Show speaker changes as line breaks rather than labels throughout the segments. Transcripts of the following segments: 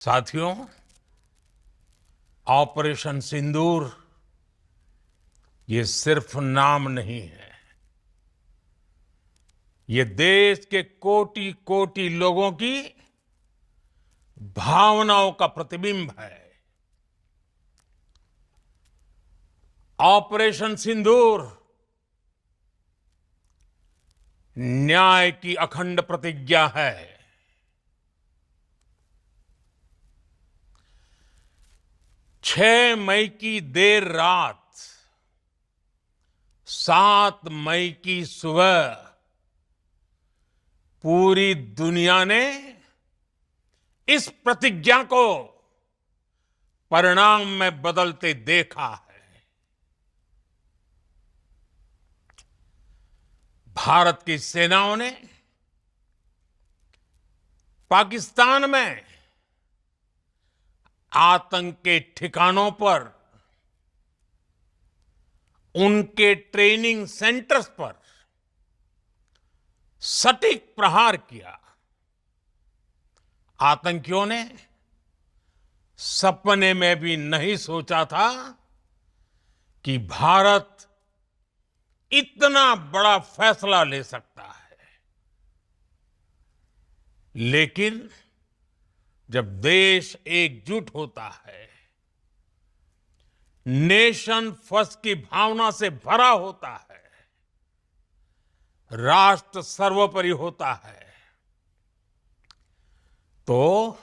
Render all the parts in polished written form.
साथियों, ऑपरेशन सिंदूर ये सिर्फ नाम नहीं है। ये देश के कोटि कोटि लोगों की भावनाओं का प्रतिबिंब है। ऑपरेशन सिंदूर न्याय की अखंड प्रतिज्ञा है। 6 मई की देर रात, 7 मई की सुबह पूरी दुनिया ने इस प्रतिज्ञा को परिणाम में बदलते देखा है। भारत की सेनाओं ने पाकिस्तान में आतंक के ठिकानों पर, उनके ट्रेनिंग सेंटर्स पर सटीक प्रहार किया। आतंकियों ने सपने में भी नहीं सोचा था कि भारत इतना बड़ा फैसला ले सकता है। लेकिन जब देश एकजुट होता है, नेशन फर्स्ट की भावना से भरा होता है, राष्ट्र सर्वोपरि होता है, तो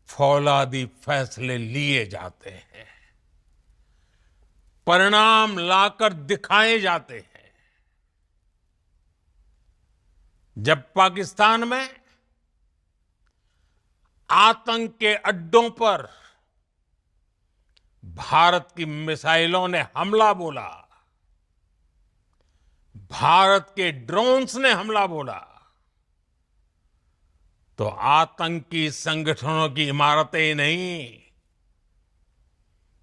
फौलादी फैसले लिए जाते हैं, परिणाम लाकर दिखाए जाते हैं। जब पाकिस्तान में आतंक के अड्डों पर भारत की मिसाइलों ने हमला बोला, भारत के ड्रोन्स ने हमला बोला, तो आतंकी संगठनों की इमारतें नहीं,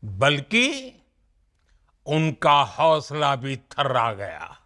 बल्कि उनका हौसला भी थर्रा गया।